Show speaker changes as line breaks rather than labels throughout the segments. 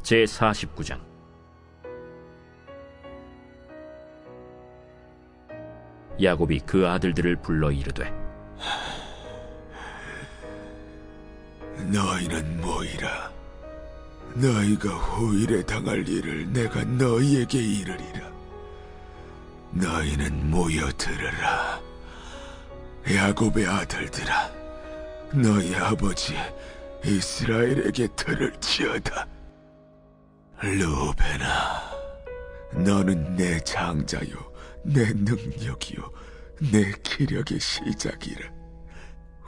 제49장. 야곱이 그 아들들을 불러 이르되,
너희는 모이라. 너희가 후일에 당할 일을 내가 너희에게 이르리라. 너희는 모여 들으라. 야곱의 아들들아, 너희 아버지 이스라엘에게 들을지어다. 루벤아, 너는 내 장자요 내 능력이요 내 기력의 시작이라.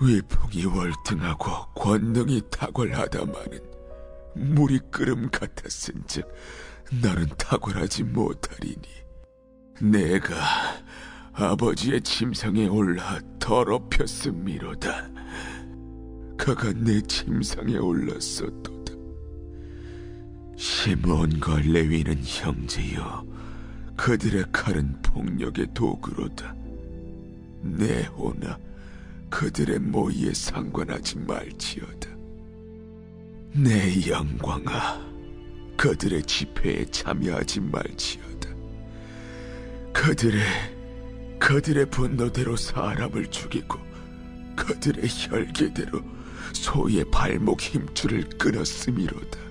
위풍이 월등하고 권능이 탁월하다마는 물이 끓음 같았은즉 너는 탁월하지 못하리니, 내가 아버지의 침상에 올라 더럽혔음이로다. 그가 내 침상에 올랐었도다. 시므온과 레위는 형제여, 그들의 칼은 폭력의 도구로다. 네호나 그들의 모의에 상관하지 말지어다. 내 영광아, 그들의 집회에 참여하지 말지어다. 그들의 분노대로 사람을 죽이고 그들의 혈기대로 소의 발목 힘줄을 끊었음이로다.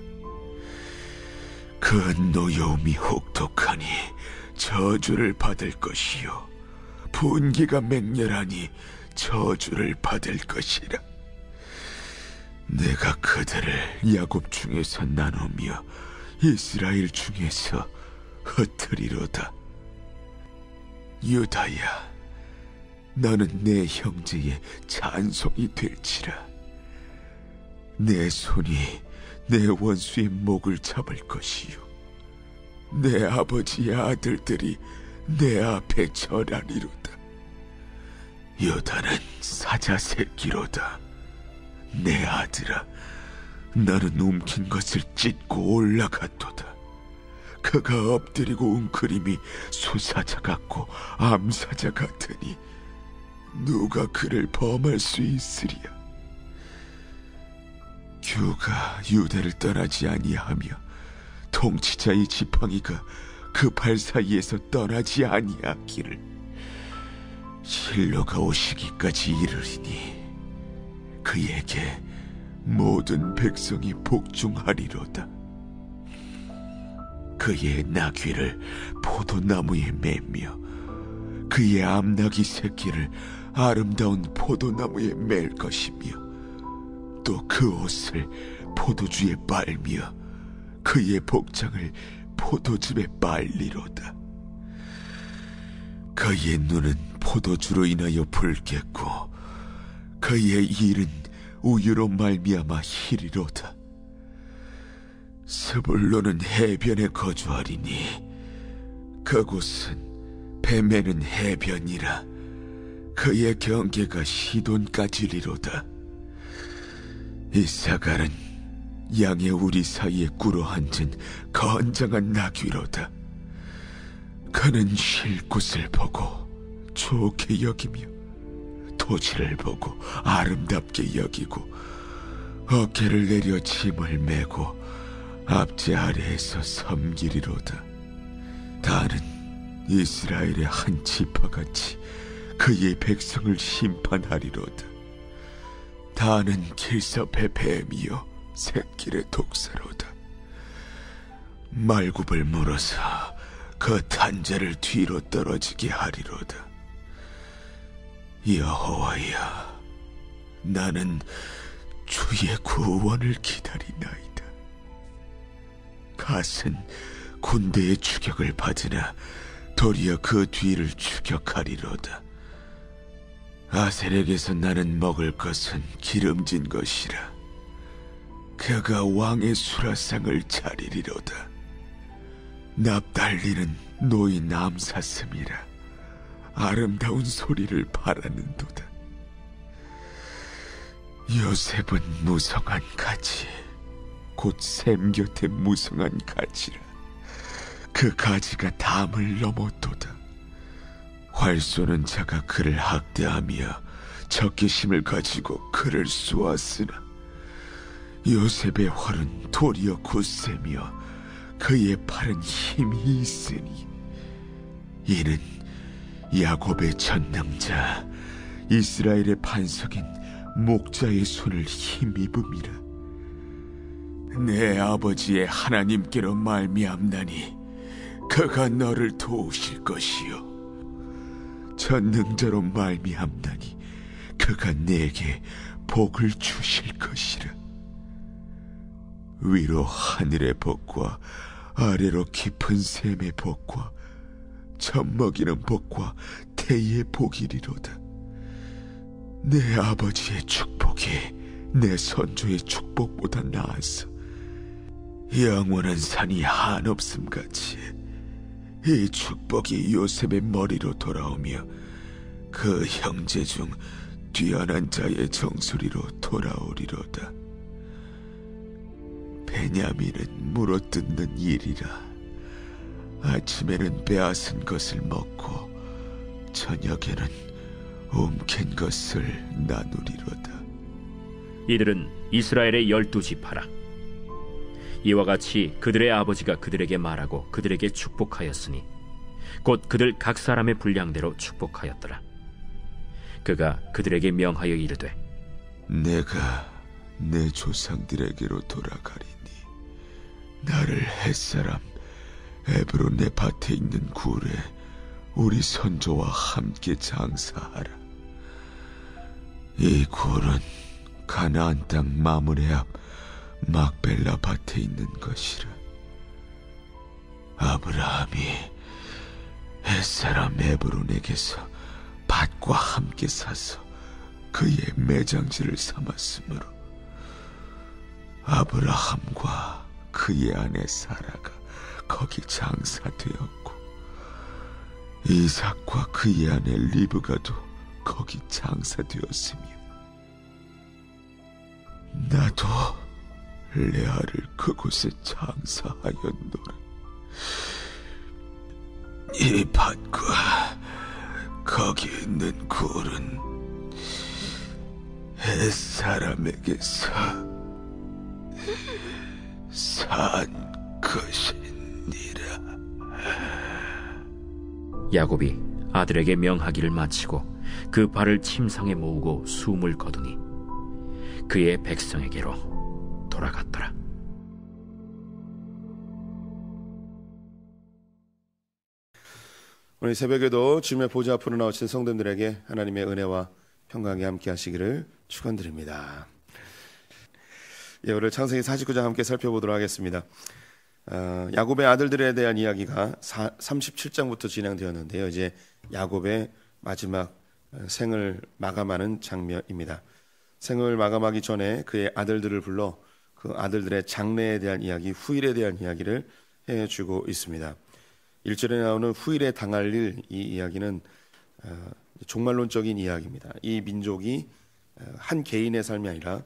그 노여움이 혹독하니 저주를 받을 것이요, 분기가 맹렬하니 저주를 받을 것이라. 내가 그들을 야곱 중에서 나누며 이스라엘 중에서 흩으리로다. 유다야, 너는 내 형제의 찬송이 될지라. 내 손이 내 원수의 목을 잡을 것이요, 내 아버지의 아들들이 내 앞에 절하리로다. 유다는 사자 새끼로다. 내 아들아, 너는 움킨 것을 찢고 올라갔도다. 그가 엎드리고 웅크림이 수사자 같고 암사자 같으니 누가 그를 범할 수 있으리야. 규가 유대를 떠나지 아니하며 통치자의 지팡이가 그 발 사이에서 떠나지 아니하기를 실로가 오시기까지 이르리니 그에게 모든 백성이 복종하리로다. 그의 나귀를 포도나무에 매며 그의 암나귀 새끼를 아름다운 포도나무에 맬 것이며, 또 그 옷을 포도주에 빨며 그의 복장을 포도즙에 빨리로다. 그의 눈은 포도주로 인하여 붉겠고 그의 일은 우유로 말미암아 희리로다. 스불론은 해변에 거주하리니 그곳은 뱀에는 해변이라. 그의 경계가 시돈까지리로다. 이사갈은 양의 우리 사이에 꿇어 앉은 건장한 나귀로다. 그는 쉴 곳을 보고 좋게 여기며 토지를 보고 아름답게 여기고 어깨를 내려 짐을 메고 앞제 아래에서 섬기리로다. 다는 이스라엘의 한 지파같이 그의 백성을 심판하리로다. 다는 길섭의 뱀이요 새길의 독사로다. 말굽을 물어서 그 탄자를 뒤로 떨어지게 하리로다. 여호와야, 나는 주의 구원을 기다리나이다. 갓은 군대의 추격을 받으나 도리어 그 뒤를 추격하리로다. 아셀에게서 나는 먹을 것은 기름진 것이라. 그가 왕의 수라상을 차리리로다. 납달리는 노인 암사슴이라. 아름다운 소리를 바라는도다. 요셉은 무성한 가지, 곧 샘 곁에 무성한 가지라. 그 가지가 담을 넘었도다. 활 쏘는 자가 그를 학대하며 적개심을 가지고 그를 쏘았으나 요셉의 활은 도리어 굳세며 그의 팔은 힘이 있으니 이는 야곱의 전능자 이스라엘의 반석인 목자의 손을 힘입음이라. 내 아버지의 하나님께로 말미암나니 그가 너를 도우실 것이요 전능자로 말미암나니 그가 내게 복을 주실 것이라. 위로 하늘의 복과 아래로 깊은 샘의 복과 젖먹이는 복과 태의 복이리로다. 내 아버지의 축복이 내 선조의 축복보다 나았어. 영원한 산이 한없음같이 이 축복이 요셉의 머리로 돌아오며 그 형제 중 뛰어난 자의 정수리로 돌아오리로다. 베냐민은 물어뜯는 일이라. 아침에는 빼앗은 것을 먹고 저녁에는 움킨 것을 나누리로다.
이들은 이스라엘의 12지파라. 이와 같이 그들의 아버지가 그들에게 말하고 그들에게 축복하였으니 곧 그들 각 사람의 분량대로 축복하였더라. 그가 그들에게 명하여 이르되
내가 내 조상들에게로 돌아가리니 나를 햇사람 에브론의 밭에 있는 굴에 우리 선조와 함께 장사하라. 이 굴은 가나안 땅 마므레 앞 막벨라 밭에 있는 것이라. 아브라함이 햇사람 에브론에게서 밭과 함께 사서 그의 매장지를 삼았으므로 아브라함과 그의 아내 사라가 거기 장사되었고 이삭과 그의 아내 리브가도 거기 장사되었으며 나도 레아를 그곳에 장사하였노라. 이 밭과 거기 있는 굴은 햇사람에게서 산 것이니라.
야곱이 아들에게 명하기를 마치고 그 발을 침상에 모으고 숨을 거두니 그의 백성에게로 돌아갔더라.
오늘 새벽에도 주님의 보좌 앞으로 나오신 성도들에게 하나님의 은혜와 평강이 함께 하시기를 축원드립니다. 오늘 창세기 49장 함께 살펴보도록 하겠습니다. 야곱의 아들들에 대한 이야기가 37장부터 진행되었는데요. 이제 야곱의 마지막 생을 마감하는 장면입니다. 생을 마감하기 전에 그의 아들들을 불러 그 아들들의 장래에 대한 이야기, 후일에 대한 이야기를 해주고 있습니다. 1절에 나오는 후일에 당할 일, 이 이야기는 종말론적인 이야기입니다. 이 민족이 한 개인의 삶이 아니라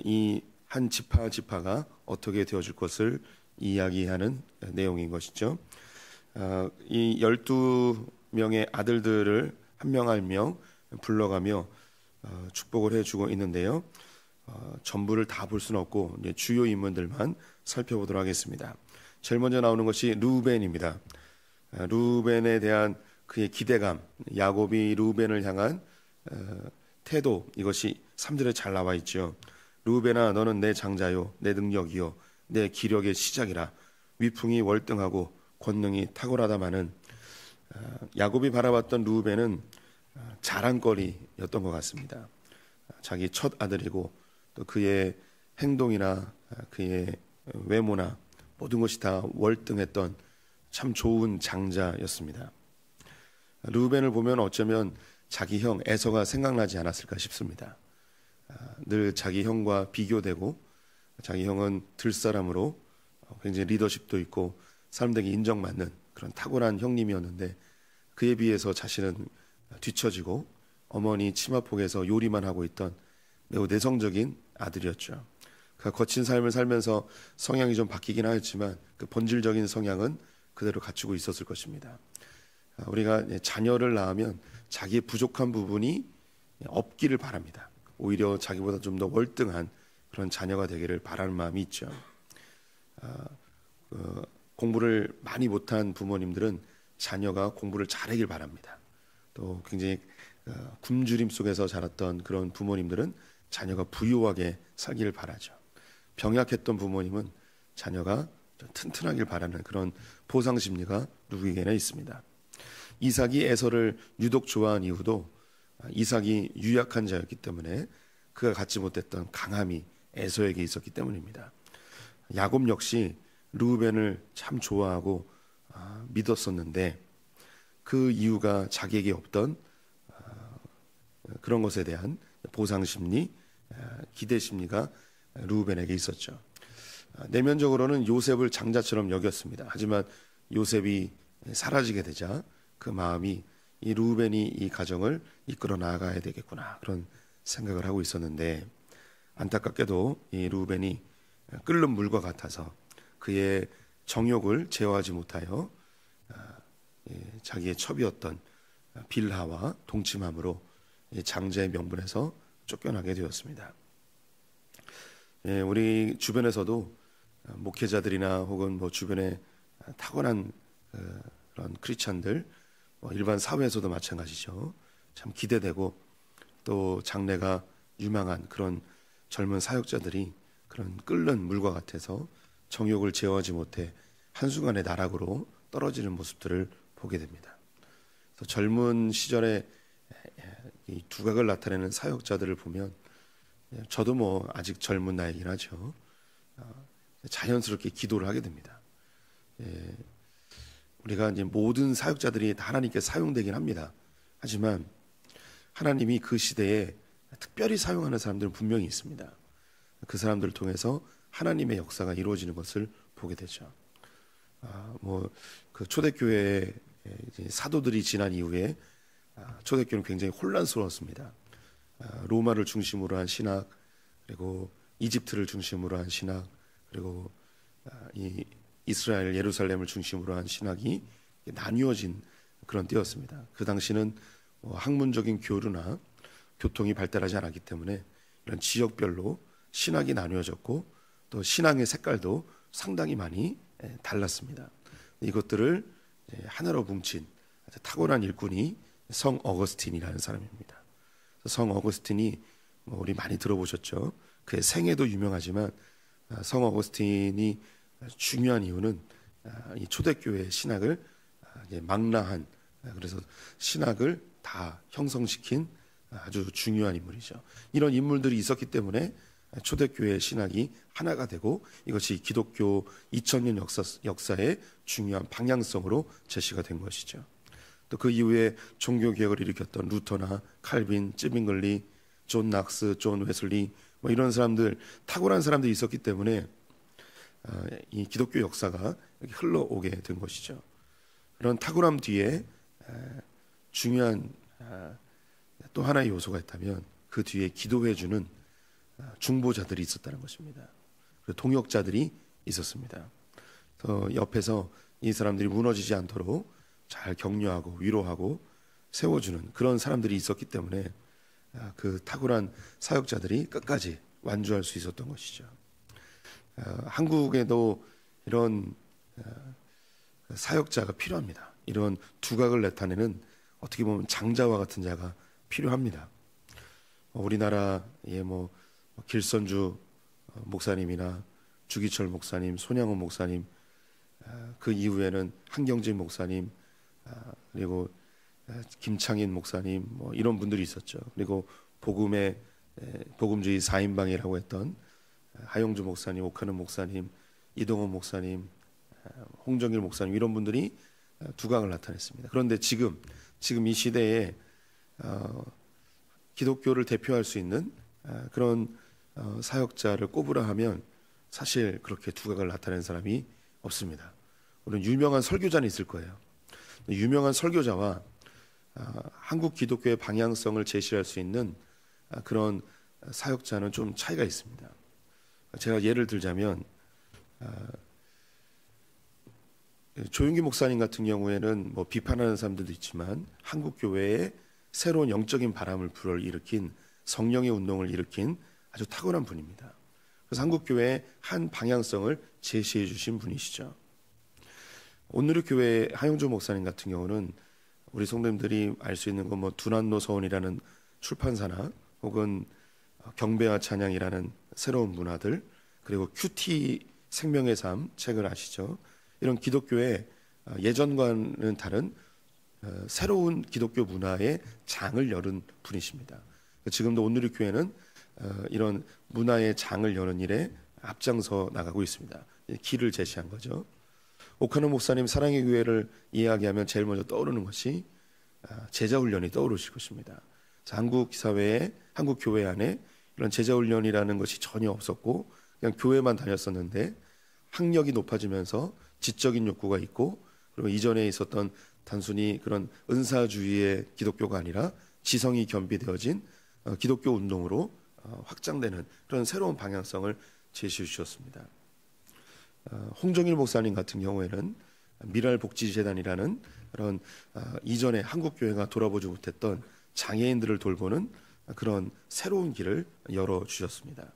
이 한 지파가 어떻게 되어질 것을 이야기하는 내용인 것이죠. 이 12명의 아들들을 한 명 한 명 불러가며 축복을 해주고 있는데요. 전부를 다 볼 수는 없고 이제 주요 인물들만 살펴보도록 하겠습니다. 제일 먼저 나오는 것이 루벤입니다. 루벤에 대한 그의 기대감, 야곱이 루벤을 향한 태도, 이것이 3절에 잘 나와 있죠. 루벤아, 너는 내 장자요, 내 능력이요, 내 기력의 시작이라. 위풍이 월등하고 권능이 탁월하다마는 야곱이 바라봤던 루벤은 자랑거리였던 것 같습니다. 자기 첫 아들이고 또 그의 행동이나 그의 외모나 모든 것이 다 월등했던 참 좋은 장자였습니다. 루벤을 보면 어쩌면 자기 형 에서가 생각나지 않았을까 싶습니다. 늘 자기 형과 비교되고 자기 형은 들사람으로 굉장히 리더십도 있고 사람들에게 인정받는 그런 탁월한 형님이었는데 그에 비해서 자신은 뒤처지고 어머니 치마폭에서 요리만 하고 있던 매우 내성적인 아들이었죠. 그가 거친 삶을 살면서 성향이 좀 바뀌긴 하였지만 그 본질적인 성향은 그대로 갖추고 있었을 것입니다. 우리가 자녀를 낳으면 자기의 부족한 부분이 없기를 바랍니다. 오히려 자기보다 좀 더 월등한 그런 자녀가 되기를 바라는 마음이 있죠. 공부를 많이 못한 부모님들은 자녀가 공부를 잘하길 바랍니다. 또 굉장히 굶주림 속에서 자랐던 그런 부모님들은 자녀가 부유하게 살기를 바라죠. 병약했던 부모님은 자녀가 튼튼하길 바라는 그런 보상 심리가 누구에게나 있습니다. 이삭이 에서를 유독 좋아한 이유도 이삭이 유약한 자였기 때문에 그가 갖지 못했던 강함이 에서에게 있었기 때문입니다. 야곱 역시 르우벤을 참 좋아하고 믿었었는데 그 이유가 자기에게 없던 그런 것에 대한 보상 심리, 기대 심리가 르우벤에게 있었죠. 내면적으로는 요셉을 장자처럼 여겼습니다. 하지만 요셉이 사라지게 되자 그 마음이 이 르우벤이 이 가정을 이끌어 나가야 되겠구나 그런 생각을 하고 있었는데 안타깝게도 이 르우벤이 끓는 물과 같아서 그의 정욕을 제어하지 못하여 자기의 첩이었던 빌하와 동침함으로 장자의 명분에서 쫓겨나게 되었습니다. 우리 주변에서도 목회자들이나 혹은 뭐 주변에 타고난 그런 크리스찬들, 일반 사회에서도 마찬가지죠. 참 기대되고 또 장래가 유망한 그런 젊은 사역자들이 그런 끓는 물과 같아서 정욕을 제어하지 못해 한순간에 나락으로 떨어지는 모습들을 보게 됩니다. 그래서 젊은 시절에 이 두각을 나타내는 사역자들을 보면 저도 뭐 아직 젊은 나이긴 하죠. 자연스럽게 기도를 하게 됩니다. 우리가 이제 모든 사역자들이 다 하나님께 사용되긴 합니다. 하지만 하나님이 그 시대에 특별히 사용하는 사람들은 분명히 있습니다. 그 사람들을 통해서 하나님의 역사가 이루어지는 것을 보게 되죠. 그 초대교회에 사도들이 지난 이후에 초대교회는 굉장히 혼란스러웠습니다. 로마를 중심으로 한 신학, 그리고 이집트를 중심으로 한 신학, 그리고 이 이스라엘 예루살렘을 중심으로 한 신학이 나뉘어진 그런 때였습니다. 그 당시는 학문적인 교류나 교통이 발달하지 않았기 때문에 이런 지역별로 신학이 나뉘어졌고 또 신앙의 색깔도 상당히 많이 달랐습니다. 이것들을 하나로 뭉친 탁월한 일꾼이 성 어거스틴이라는 사람입니다. 성 어거스틴이 우리 많이 들어보셨죠? 그의 생애도 유명하지만 성 어거스틴이 중요한 이유는 이 초대교회의 신학을 망라한, 그래서 신학을 다 형성시킨 아주 중요한 인물이죠. 이런 인물들이 있었기 때문에 초대교회의 신학이 하나가 되고 이것이 기독교 2000년 역사의 중요한 방향성으로 제시가 된 것이죠. 또 그 이후에 종교개혁을 일으켰던 루터나 칼빈, 찌빙글리, 존 낙스, 존 웨슬리 이런 사람들, 탁월한 사람들이 있었기 때문에 이 기독교 역사가 이렇게 흘러오게 된 것이죠. 그런 탁월함 뒤에 중요한 또 하나의 요소가 있다면 그 뒤에 기도해주는 중보자들이 있었다는 것입니다. 그리고 통역자들이 있었습니다. 옆에서 이 사람들이 무너지지 않도록 잘 격려하고 위로하고 세워주는 그런 사람들이 있었기 때문에 그 탁월한 사역자들이 끝까지 완주할 수 있었던 것이죠. 한국에도 이런 사역자가 필요합니다. 이런 두각을 나타내는 어떻게 보면 장자와 같은 자가 필요합니다. 우리나라의 길선주 목사님이나 주기철 목사님, 손양원 목사님, 그 이후에는 한경진 목사님, 그리고 김창인 목사님, 이런 분들이 있었죠. 그리고 복음주의 4인방이라고 했던 하용주 목사님, 오카는 목사님, 이동원 목사님, 홍정일 목사님, 이런 분들이 두각을 나타냈습니다. 그런데 지금 이 시대에 기독교를 대표할 수 있는 그런 사역자를 꼽으라 하면 사실 그렇게 두각을 나타낸 사람이 없습니다. 물론 유명한 설교자는 있을 거예요. 유명한 설교자와 한국 기독교의 방향성을 제시할 수 있는 그런 사역자는 좀 차이가 있습니다. 제가 예를 들자면 조윤기 목사님 같은 경우에는 비판하는 사람들도 있지만 한국 교회에 새로운 영적인 바람을 불어일으킨 성령의 운동을 일으킨 아주 탁월한 분입니다. 그래서 한국교회의 한 방향성을 제시해 주신 분이시죠. 오늘의 교회 하용조 목사님 같은 경우는 우리 성도님들이 알 수 있는 건 뭐 두난노 서원이라는 출판사나 혹은 경배와 찬양이라는 새로운 문화들, 그리고 큐티 생명의 삶 책을 아시죠? 이런 기독교의 예전과는 다른 새로운 기독교 문화의 장을 여는 분이십니다. 지금도 오늘의 교회는 이런 문화의 장을 여는 일에 앞장서 나가고 있습니다. 길을 제시한 거죠. 오카노 목사님 사랑의 교회를 이야기하면 제일 먼저 떠오르는 것이 제자훈련이 떠오르실 것입니다. 한국 사회에, 한국 교회 안에 이런 제자훈련이라는 것이 전혀 없었고 그냥 교회만 다녔었는데 학력이 높아지면서 지적인 욕구가 있고, 그리고 이전에 있었던 단순히 그런 은사주의의 기독교가 아니라 지성이 겸비되어진 기독교 운동으로 확장되는 그런 새로운 방향성을 제시해 주셨습니다. 홍정일 목사님 같은 경우에는 미랄복지재단이라는 그런 이전에 한국교회가 돌아보지 못했던 장애인들을 돌보는 그런 새로운 길을 열어주셨습니다.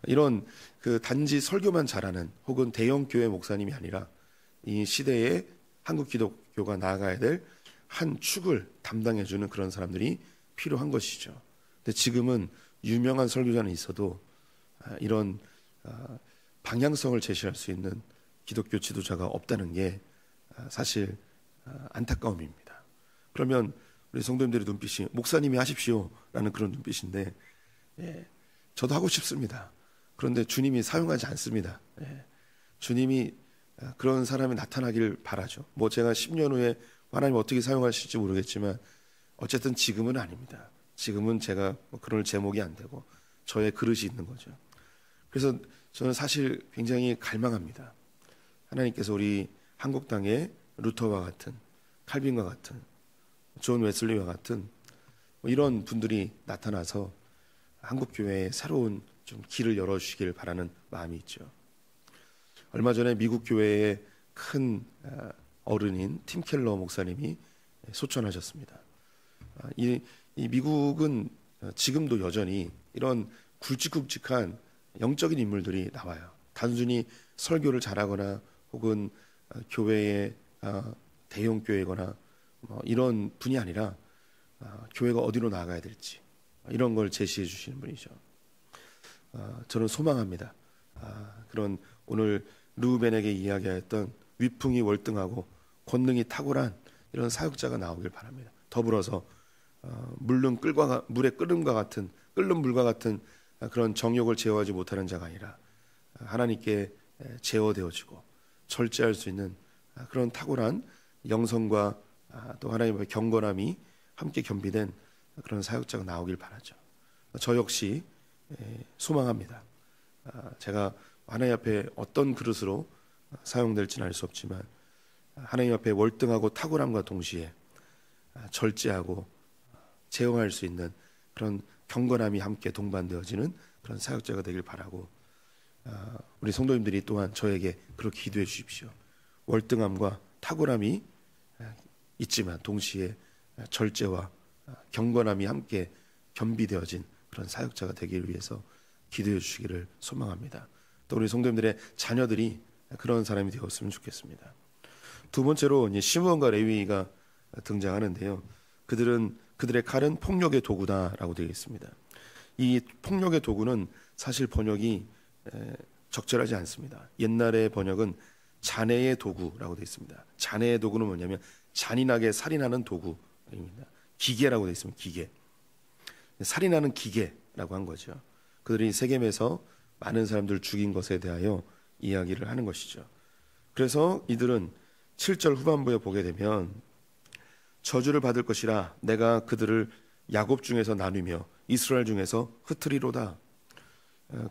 이런 그 단지 설교만 잘하는 혹은 대형 교회 목사님이 아니라 이 시대에 한국 기독교가 나아가야 될 한 축을 담당해주는 그런 사람들이 필요한 것이죠. 근데 지금은 유명한 설교자는 있어도 이런 방향성을 제시할 수 있는 기독교 지도자가 없다는 게 사실 안타까움입니다. 그러면 우리 성도님들의 눈빛이 목사님이 하십시오 라는 그런 눈빛인데, 저도 하고 싶습니다. 그런데 주님이 사용하지 않습니다. 주님이 그런 사람이 나타나길 바라죠. 뭐 제가 10년 후에 하나님 어떻게 사용하실지 모르겠지만 어쨌든 지금은 아닙니다. 지금은 제가 그럴 제목이 안 되고 저의 그릇이 있는 거죠. 그래서 저는 사실 굉장히 갈망합니다. 하나님께서 우리 한국 땅에 루터와 같은, 칼빈과 같은, 존 웨슬리와 같은 이런 분들이 나타나서 한국 교회에 새로운 좀 길을 열어주시길 바라는 마음이 있죠. 얼마 전에 미국 교회의 큰 어른인 팀 켈러 목사님이 소천하셨습니다. 이 미국은 지금도 여전히 이런 굵직굵직한 영적인 인물들이 나와요. 단순히 설교를 잘하거나 혹은 교회의 대형 교회거나 이런 분이 아니라 교회가 어디로 나아가야 될지 이런 걸 제시해 주시는 분이죠. 저는 소망합니다. 그런 오늘 르우벤에게 이야기했던 위풍이 월등하고 권능이 탁월한 이런 사역자가 나오길 바랍니다. 더불어서 물의 끓는 물과 같은 그런 정욕을 제어하지 못하는 자가 아니라 하나님께 제어되어지고 절제할 수 있는 그런 탁월한 영성과 또 하나님의 경건함이 함께 겸비된 그런 사역자가 나오길 바라죠. 저 역시 소망합니다. 제가 하나님 앞에 어떤 그릇으로 사용될지는 알 수 없지만 하나님 앞에 월등하고 탁월함과 동시에 절제하고 제어할 수 있는 그런 경건함이 함께 동반되어지는 그런 사역자가 되길 바라고, 우리 성도님들이 또한 저에게 그렇게 기도해 주십시오. 월등함과 탁월함이 있지만 동시에 절제와 경건함이 함께 겸비되어진 그런 사역자가 되기를 위해서 기도해 주시기를 소망합니다. 또 우리 성도님들의 자녀들이 그런 사람이 되었으면 좋겠습니다. 두 번째로 시므온과 레위가 등장하는데요. 그들의 칼은 폭력의 도구다라고 되어 있습니다. 이 폭력의 도구는 사실 번역이 적절하지 않습니다. 옛날의 번역은 잔해의 도구라고 되어 있습니다. 잔해의 도구는 뭐냐면 잔인하게 살인하는 도구입니다. 기계라고 되어 있습니다. 기계. 살인하는 기계라고 한 거죠. 그들이 세겜에서 많은 사람들 죽인 것에 대하여 이야기를 하는 것이죠. 그래서 이들은 7절 후반부에 보게 되면 저주를 받을 것이라 내가 그들을 야곱 중에서 나누며 이스라엘 중에서 흩으리로다.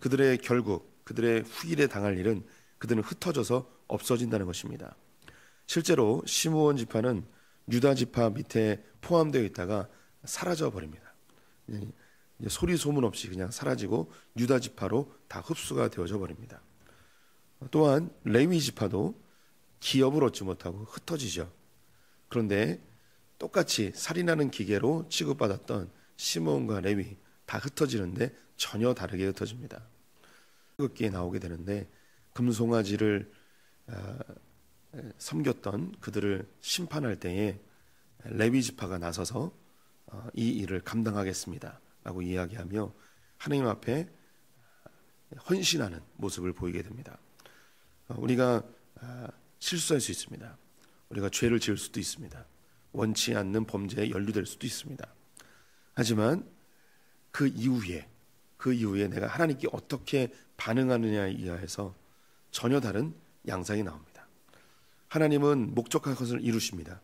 그들의 결국, 그들의 후일에 당할 일은 그들은 흩어져서 없어진다는 것입니다. 실제로 시므온 지파는 유다 지파 밑에 포함되어 있다가 사라져 버립니다. 소리 소문 없이 그냥 사라지고 유다 지파로 다 흡수가 되어져 버립니다. 또한 레위 지파도 기업을 얻지 못하고 흩어지죠. 그런데 똑같이 살인하는 기계로 취급받았던 시므온과 레위 다 흩어지는데 전혀 다르게 흩어집니다. 태극기에 나오게 되는데 금송아지를 섬겼던 그들을 심판할 때에 레위 지파가 나서서 이 일을 감당하겠습니다 라고 이야기하며 하나님 앞에 헌신하는 모습을 보이게 됩니다. 우리가 실수할 수 있습니다. 우리가 죄를 지을 수도 있습니다. 원치 않는 범죄에 연루될 수도 있습니다. 하지만 그 이후에 내가 하나님께 어떻게 반응하느냐에 의해서 전혀 다른 양상이 나옵니다. 하나님은 목적한 것을 이루십니다.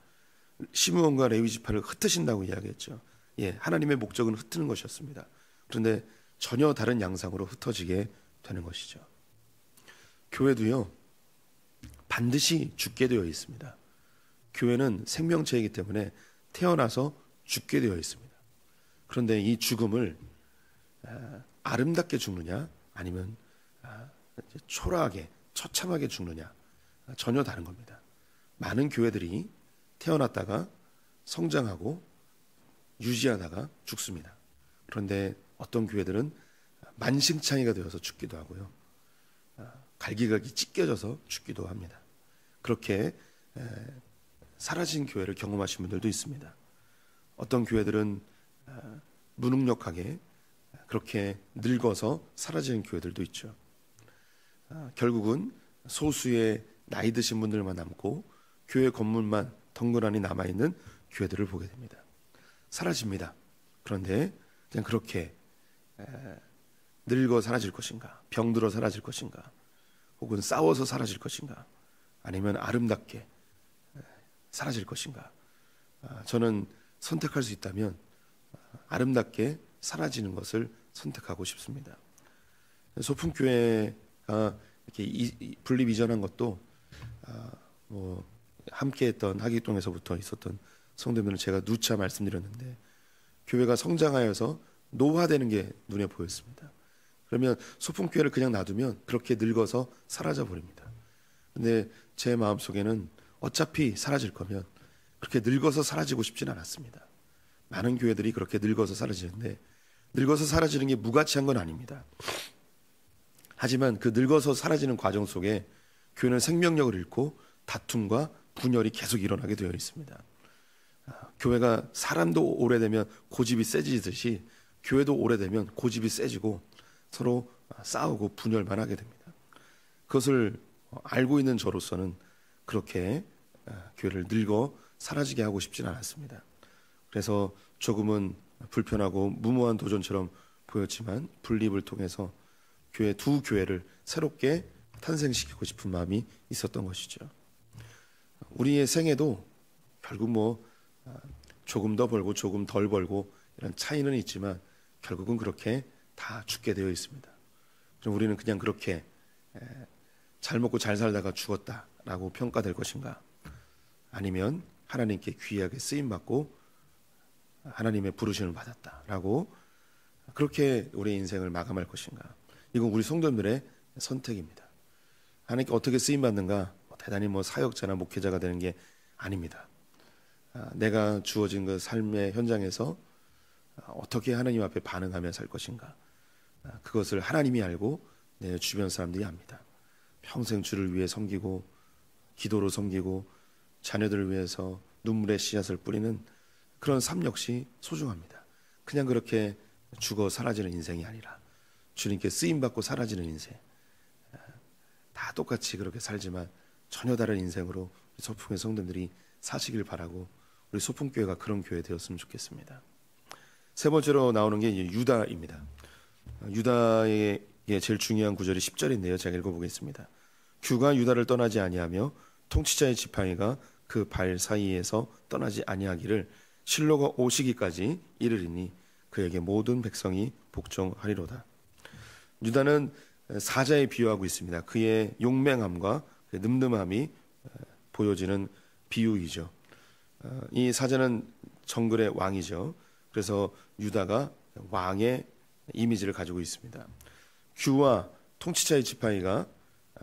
시므온과 레위 지파를 흩으신다고 이야기했죠. 예, 하나님의 목적은 흩트는 것이었습니다. 그런데 전혀 다른 양상으로 흩어지게 되는 것이죠. 교회도요, 반드시 죽게 되어 있습니다. 교회는 생명체이기 때문에 태어나서 죽게 되어 있습니다. 그런데 이 죽음을 아름답게 죽느냐 아니면 초라하게 처참하게 죽느냐 전혀 다른 겁니다. 많은 교회들이 태어났다가 성장하고 유지하다가 죽습니다. 그런데 어떤 교회들은 만신창이가 되어서 죽기도 하고요. 갈기갈기 찢겨져서 죽기도 합니다. 그렇게 사라진 교회를 경험하신 분들도 있습니다. 어떤 교회들은 무능력하게 그렇게 늙어서 사라지는 교회들도 있죠. 결국은 소수의 나이 드신 분들만 남고 교회 건물만 덩그러니 남아있는 교회들을 보게 됩니다. 사라집니다. 그런데 그냥 그렇게 늙어 사라질 것인가, 병들어 사라질 것인가, 혹은 싸워서 사라질 것인가, 아니면 아름답게 사라질 것인가. 저는 선택할 수 있다면 아름답게 사라지는 것을 선택하고 싶습니다. 소풍교회가 이렇게 분립 이전한 것도 함께했던 하기동에서부터 있었던 성도님들은 제가 누차 말씀드렸는데, 교회가 성장하여서 노화되는 게 눈에 보였습니다. 그러면 소풍교회를 그냥 놔두면 그렇게 늙어서 사라져 버립니다. 근데 제 마음속에는 어차피 사라질 거면 그렇게 늙어서 사라지고 싶진 않았습니다. 많은 교회들이 그렇게 늙어서 사라지는데, 늙어서 사라지는 게 무가치한 건 아닙니다. 하지만 그 늙어서 사라지는 과정 속에 교회는 생명력을 잃고 다툼과 분열이 계속 일어나게 되어 있습니다. 교회가 사람도 오래되면 고집이 세지듯이 교회도 오래되면 고집이 세지고 서로 싸우고 분열만 하게 됩니다. 그것을 알고 있는 저로서는 그렇게 교회를 늙어 사라지게 하고 싶진 않았습니다. 그래서 조금은 불편하고 무모한 도전처럼 보였지만 분립을 통해서 두 교회를 새롭게 탄생시키고 싶은 마음이 있었던 것이죠. 우리의 생애도 결국 조금 더 벌고 조금 덜 벌고 이런 차이는 있지만 결국은 그렇게 다 죽게 되어 있습니다. 그럼 우리는 그냥 그렇게 잘 먹고 잘 살다가 죽었다라고 평가될 것인가, 아니면 하나님께 귀하게 쓰임받고 하나님의 부르심을 받았다라고 그렇게 우리의 인생을 마감할 것인가. 이건 우리 성도님들의 선택입니다. 하나님께 어떻게 쓰임받는가, 대단히 사역자나 목회자가 되는 게 아닙니다. 내가 주어진 그 삶의 현장에서 어떻게 하나님 앞에 반응하며 살 것인가, 그것을 하나님이 알고 내 주변 사람들이 압니다. 평생 주를 위해 섬기고 기도로 섬기고 자녀들을 위해서 눈물의 씨앗을 뿌리는 그런 삶 역시 소중합니다. 그냥 그렇게 죽어 사라지는 인생이 아니라 주님께 쓰임받고 사라지는 인생, 다 똑같이 그렇게 살지만 전혀 다른 인생으로 우리 소풍의 성도들이 사시길 바라고 우리 소풍교회가 그런 교회 되었으면 좋겠습니다. 세 번째로 나오는 게 유다입니다. 유다의 제일 중요한 구절이 10절인데요. 제가 읽어보겠습니다. 규가 유다를 떠나지 아니하며 통치자의 지팡이가 그 발 사이에서 떠나지 아니하기를 실로가 오시기까지 이르리니 그에게 모든 백성이 복종하리로다. 유다는 사자에 비유하고 있습니다. 그의 용맹함과 그의 늠름함이 보여지는 비유이죠. 이 사자는 정글의 왕이죠. 그래서 유다가 왕의 이미지를 가지고 있습니다. 규와 통치자의 지팡이가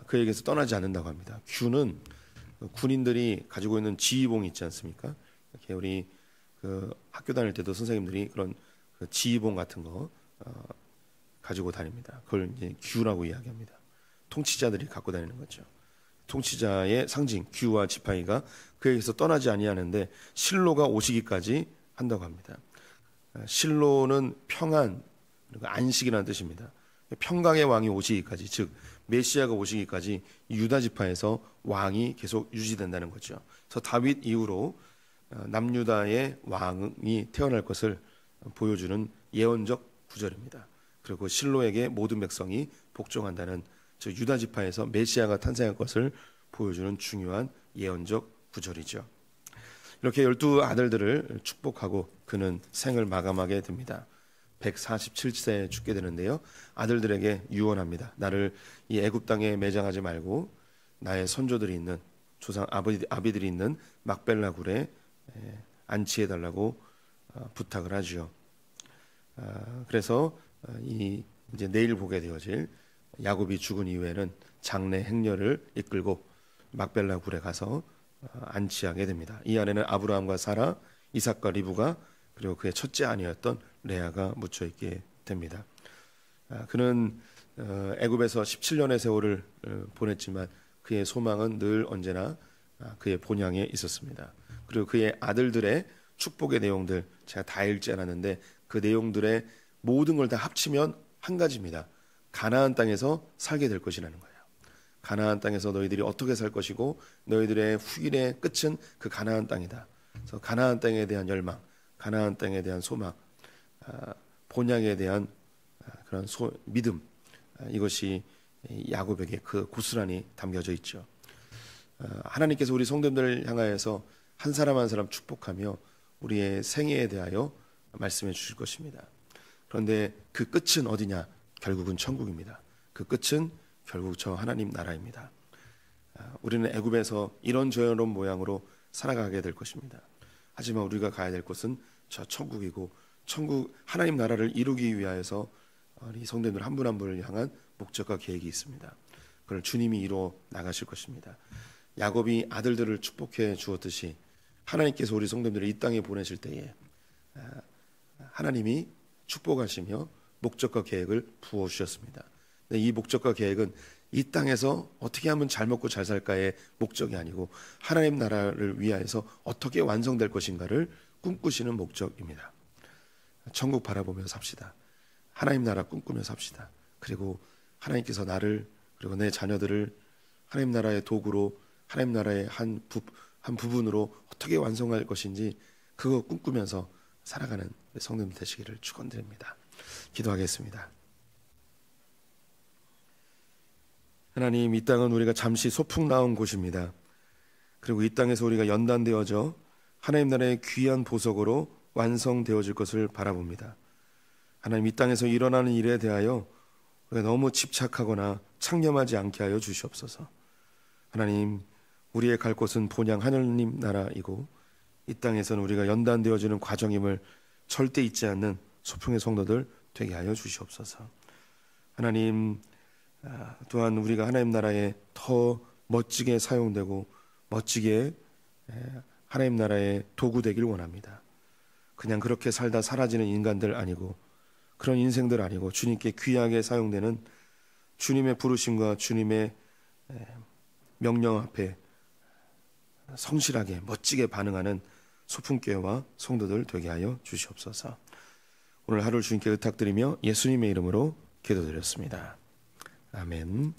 그에게서 떠나지 않는다고 합니다. 규는 군인들이 가지고 있는 지휘봉이 있지 않습니까? 이렇게 우리 학교 다닐 때도 선생님들이 그런 지휘봉 같은 거 가지고 다닙니다. 그걸 이제 규라고 이야기합니다. 통치자들이 갖고 다니는 거죠. 통치자의 상징 규와 지팡이가 그에게서 떠나지 아니하는데 실로가 오시기까지 한다고 합니다. 실로는 평안, 안식이라는 뜻입니다. 평강의 왕이 오시기까지, 즉 메시아가 오시기까지 유다 지파에서 왕이 계속 유지된다는 거죠. 그래서 다윗 이후로 남유다의 왕이 태어날 것을 보여주는 예언적 구절입니다. 그리고 실로에게 모든 백성이 복종한다는 저 유다 지파에서 메시아가 탄생할 것을 보여주는 중요한 예언적 구절이죠. 이렇게 12 아들들을 축복하고 그는 생을 마감하게 됩니다. 147세에 죽게 되는데요. 아들들에게 유언합니다. 나를 이 애굽 땅에 매장하지 말고 나의 선조들이 있는 조상 아비들이 있는 막벨라 굴에 안치해 달라고 부탁을 하죠. 그래서 이제 내일 보게 되어질 야곱이 죽은 이후에는 장래 행렬을 이끌고 막벨라 굴에 가서 안치하게 됩니다. 이 안에는 아브라함과 사라, 이삭과 리브가 그리고 그의 첫째 아니었던 레아가 묻혀 있게 됩니다. 그는 애굽에서 17년의 세월을 보냈지만 그의 소망은 늘 언제나 그의 본향에 있었습니다. 그리고 그의 아들들의 축복의 내용들 제가 다 읽지 않았는데 그 내용들의 모든 걸 다 합치면 한 가지입니다. 가나안 땅에서 살게 될 것이라는 거예요. 가나안 땅에서 너희들이 어떻게 살 것이고 너희들의 후일의 끝은 그 가나안 땅이다. 그래서 가나안 땅에 대한 열망, 가나안 땅에 대한 소망, 본향에 대한 그런 믿음, 이것이 야곱에게 그 고스란히 담겨져 있죠. 하나님께서 우리 성도님들을 향하여서 한 사람 한 사람 축복하며 우리의 생애에 대하여 말씀해 주실 것입니다. 그런데 그 끝은 어디냐? 결국은 천국입니다. 그 끝은 결국 저 하나님 나라입니다. 우리는 애굽에서 이런저런 모양으로 살아가게 될 것입니다. 하지만 우리가 가야 될 곳은 저 천국이고 천국 하나님 나라를 이루기 위하여서 우리 성도님들 한 분 한 분을 향한 목적과 계획이 있습니다. 그걸 주님이 이루어 나가실 것입니다. 야곱이 아들들을 축복해 주었듯이 하나님께서 우리 성도님들을 이 땅에 보내실 때에 하나님이 축복하시며 목적과 계획을 부어주셨습니다. 이 목적과 계획은 이 땅에서 어떻게 하면 잘 먹고 잘 살까의 목적이 아니고 하나님 나라를 위하여서 어떻게 완성될 것인가를 꿈꾸시는 목적입니다. 천국 바라보며 삽시다. 하나님 나라 꿈꾸며 삽시다. 그리고 하나님께서 나를 그리고 내 자녀들을 하나님 나라의 도구로 하나님 나라의 한 부분으로 어떻게 완성할 것인지 그거 꿈꾸면서 살아가는 성도님 되시기를 축원드립니다. 기도하겠습니다. 하나님, 이 땅은 우리가 잠시 소풍 나온 곳입니다. 그리고 이 땅에서 우리가 연단되어져 하나님 나라의 귀한 보석으로 완성되어질 것을 바라봅니다. 하나님, 이 땅에서 일어나는 일에 대하여 우리가 너무 집착하거나 창념하지 않게 하여 주시옵소서. 하나님, 우리의 갈 곳은 본향 하나님 나라이고 이 땅에서는 우리가 연단되어지는 과정임을 절대 잊지 않는 소풍의 성도들 되게 하여 주시옵소서. 하나님, 또한 우리가 하나님 나라에 더 멋지게 사용되고 멋지게 하나님 나라의 도구 되길 원합니다. 그냥 그렇게 살다 사라지는 인간들 아니고 그런 인생들 아니고 주님께 귀하게 사용되는 주님의 부르심과 주님의 명령 앞에 성실하게 멋지게 반응하는 소풍교회와 성도들 되게 하여 주시옵소서. 오늘 하루를 주님께 의탁드리며 예수님의 이름으로 기도드렸습니다. 아멘.